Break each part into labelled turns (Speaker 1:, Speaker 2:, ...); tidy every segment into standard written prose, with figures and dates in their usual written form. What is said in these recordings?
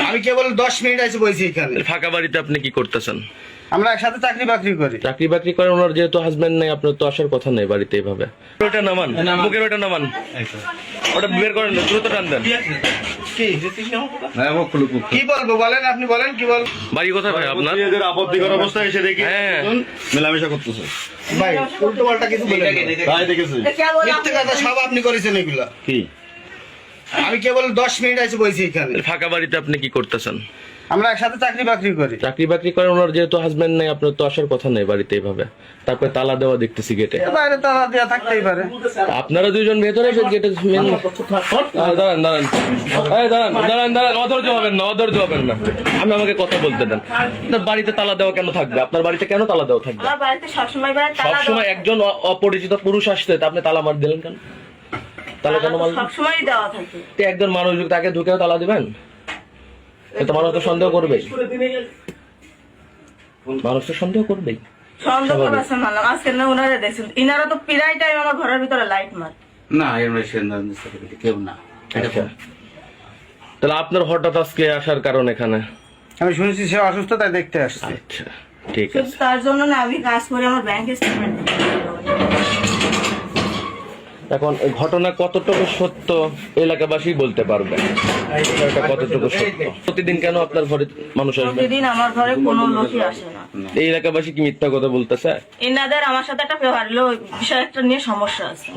Speaker 1: আমি কেবল 10 মিনিট আছে বইছি এখানে।
Speaker 2: ফাঁকা বাড়িতে আপনি কি করতেছেন?
Speaker 1: আমরা একসাথে চাকরি বাকরি করি।
Speaker 2: চাকরি বাকরি করেন, ওনার যেহেতু হাজবেন্ড নাই, আপনার তো আসার কথা নেই বাড়িতে এইভাবে। ওটা নামান, বুকের ওটা নামান, ওটা বের করেন, দ্রুত টান দেন।
Speaker 1: কি বলবো বলেন, আপনি বলেন কি বল।
Speaker 2: বাড়ি কোথায় ভাই আপনার?
Speaker 3: এদের আপত্তিকর অবস্থা এসে দেখি
Speaker 2: হ্যাঁ।
Speaker 3: মেলামেশা করতেছে।
Speaker 1: ভাই উল্টো পাল্টা কিছু বলেন না।
Speaker 3: তাই দেখেছি
Speaker 1: মিথ্যে কথা সব আপনি করেছেন এগুলা।
Speaker 3: কি
Speaker 1: আমি কেবল 10 মিনিট আছে বইছি এখানে।
Speaker 2: ফাঁকা বাড়িতে আপনি কি করতেছেন?
Speaker 1: আমরা একসাথে চাকরি বাকরি করি।
Speaker 2: চাকরি বাকরি করেন, ওনার যেহেতু হাজবেন্ড নাই, আপনার তো আসার কথা নেই বাড়িতে এইভাবে। তারপরে তালা দেওয়া দেখতেছি গেটে।
Speaker 1: বাইরে তালা দেওয়া থাকতেই পারে।
Speaker 2: আপনারা দুইজন ভেতরে গেটে দাঁড়ান দাঁড়ান, এই দাঁড়ান দাঁড়ান দাঁড়ান, অধৈর্য হবেন না, অধৈর্য হবেন না। আপনি আমাকে কথা বলতে দেন। আপনার বাড়িতে তালা দেওয়া কেন থাকবে? আপনার বাড়িতে কেন তালা দেওয়া থাকবে?
Speaker 4: আমার বাড়িতে সবসময় তালা
Speaker 2: সবসময় একজন অপরিচিত পুরুষ আসছে, তা আপনি তালা মার দিলেন কেন? তালা কেন মারলেন?
Speaker 4: সবসময় দেওয়া থাকে।
Speaker 2: একজন মানুষ তাকে ঢুকেও তালা দিবেন? তো মানুষ তো সন্দেহ করবেই, মানুষ তো সন্দেহ করবেই।
Speaker 4: সন্দেহ করেছে মানলাম। আজকে না ওনারা দেখছেন, ইনারা তো প্রায় টাইম আমার ঘরের ভিতরে লাইট মার।
Speaker 5: না এমনি কেউ না।
Speaker 2: আচ্ছা, তাহলে আপনার হঠাৎ আজকে আসার কারণ এখানে?
Speaker 1: আমি শুনেছি সে অসুস্থ, তাই দেখতে আসছি।
Speaker 2: আচ্ছা ঠিক
Speaker 4: শুধু
Speaker 2: আছে।
Speaker 4: তার জন্য না আমি কাজ করে আমার ব্যাংকে স্টেটমেন্ট।
Speaker 2: এখন এই ঘটনা কতটুকু সত্য এলাকাবাসী বলতে পারবে, এটা কতটুকু সত্য? প্রতিদিন কেন আপনার ঘরে মানুষ আসবে?
Speaker 4: প্রতিদিন আমার ঘরে কোনো লোকই আসে না।
Speaker 2: এই এলাকাবাসী কি মিথ্যা কথা বলতেছে?
Speaker 4: ইনাদের আমার সাথে একটা ব্যবহারিল বিষয় একটা নিয়ে সমস্যা আছে।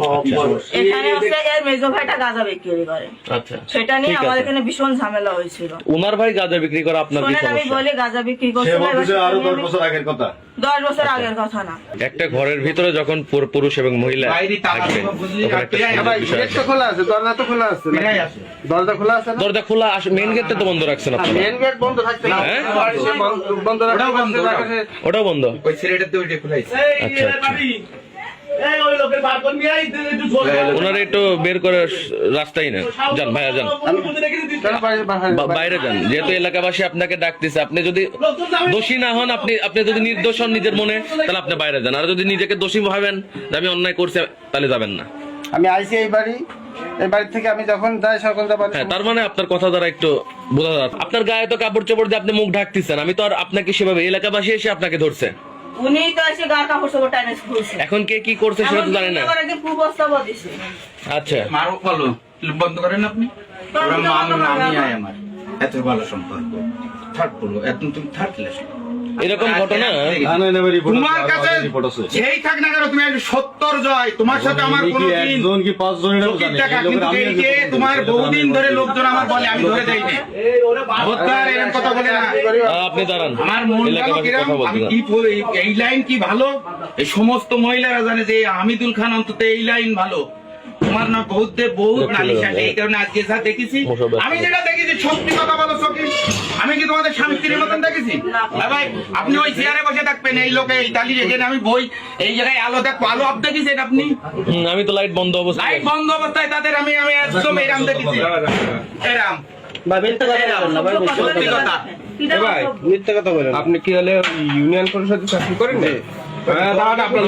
Speaker 4: এখানে হচ্ছে এর মেজো ভাইটা গাঁজা বিক্রি করে,
Speaker 2: আচ্ছা
Speaker 4: সেটা নিয়ে
Speaker 2: ঠিক
Speaker 4: আমার
Speaker 2: আছে।
Speaker 4: এখানে ভীষণ ঝামেলা হয়েছিল।
Speaker 2: ওনার ভাই গাঁজা বিক্রি করে, আপনার কি
Speaker 4: শোনেন আমি
Speaker 2: সমস্যা?
Speaker 4: বলি গাঁজা বিক্রি
Speaker 3: সে
Speaker 4: করছে
Speaker 3: বলতেছে আরো 10 বছর আগের কথা।
Speaker 4: 10 বছর আগের কথা না।
Speaker 2: একটা ঘরের ভিতরে যখন পুরুষ এবং মহিলা থাকবে, তখন একটা সুন্দর বিষয়
Speaker 1: গেট
Speaker 2: আছে।
Speaker 1: তো খোলা আছে, দরজা তো খোলা আছে। দরজা খোলা আছে না?
Speaker 2: দরজা খোলা, মেইন গেটটা তো বন্ধ রাখছেন আপনারা।
Speaker 1: মেন গেট বন্ধ থাকতে না।
Speaker 2: হ্যাঁ?
Speaker 1: সে বন্ধ রাখতে।
Speaker 2: ওটাও বন্ধ?
Speaker 5: ওই ছেলেটার তো ওইটা খোলাইছে।
Speaker 2: আচ্ছা আচ্ছা। ওনারা একটু বের করে রাস্তায় নেন, যান ভাইয়া যান, বাইরে যান। যেহেতু এলাকাবাসী আপনাকে ডাকতেছে, আপনি যদি দোষী না হন, আপনি যদি নির্দোষ হন নিজের মনে, তাহলে আপনি বাইরে যান। আর যদি নিজেকে দোষী ভাবেন যে আমি অন্যায় করছি, তাহলে যাবেন না।
Speaker 1: আমি আইছি এই বাড়ি থেকে আমি যখন যাই সকল যাবার।
Speaker 2: হ্যাঁ, তার মানে আপনার কথা দ্বারা একটু বোঝা যাচ্ছে। আপনার গায়ে তো কাপড় চোপড় দিয়ে আপনি মুখ ঢাকতেছেন, আমি তো আর আপনাকে সেভাবে, এলাকাবাসী এসে আপনাকে ধরছে।
Speaker 4: উনি তো এসে গা কাপড় চোপড় টাইনে খুলছে।
Speaker 2: এখন কে কি করছে সেটা তো জানি না।
Speaker 4: কুপ্রস্তাবও দিছে।
Speaker 2: আচ্ছা
Speaker 5: মারো বলো বন্ধ করেন আপনি। ওরা আমি আয় আমার এত ভালো সম্পর্ক। থার্ড বলো এত তুমি থার্ড লেসন।
Speaker 2: এরকম ঘটনা
Speaker 3: না না না রিপোর্ট
Speaker 6: তোমার কাছে
Speaker 3: রিপোর্ট আছে।
Speaker 6: যেই থাক না কেন তুমি 70 জয়, তোমার সাথে আমার
Speaker 3: কি
Speaker 6: কোনোদিন
Speaker 3: একজন কি 5 জন এটা
Speaker 6: চোখের
Speaker 3: জানি।
Speaker 6: টাকা,
Speaker 3: এই লোকের
Speaker 6: কিন্তু
Speaker 3: আমি
Speaker 6: এই যে তোমার বহুদিন ধরে লোকজন আমার বলে আমি ধরে দেই না। ভোটার এরকম কথা বলে না।
Speaker 2: আপনি দাঁড়ান,
Speaker 6: আমার মন গেল
Speaker 2: এলাকাবাসী
Speaker 6: কিরম,
Speaker 2: কথা
Speaker 6: আমি
Speaker 2: বলতে
Speaker 6: কি এই লাইন কি ভালো, এই সমস্ত মহিলারা জানে যে হামিদুল খান অন্তত এই লাইন ভালো। তোমার না বহুত নালিশ আছে, এই কারণে আজকে যা দেখেছি, আমি যেটা দেখেছি সত্যি কথা বলো সখী। আমি কি তোমাদের স্বামী স্ত্রীর মতন দেখেছি? ভাই আপনি ওই চেয়ারে বসে থাকবেন, এই লোকে এই তালি রেখে আমি বই এই জায়গায় আলো দেখো, আলো আপ দেখেছেন আপনি?
Speaker 2: আমি তো লাইট বন্ধ অবস্থায়।
Speaker 6: লাইট বন্ধ অবস্থায় তাদের আমি একদম এরাম দেখেছি, এরাম
Speaker 1: মিথ্যে কথা বলেন না ভাই,
Speaker 6: সত্যি কথা।
Speaker 1: মিথ্যে কথা বলেন।
Speaker 7: আপনি কি হলে ইউনিয়ন পরিষদের চাকরি করেন? হ্যাঁ, দাঁড়ান, আপনার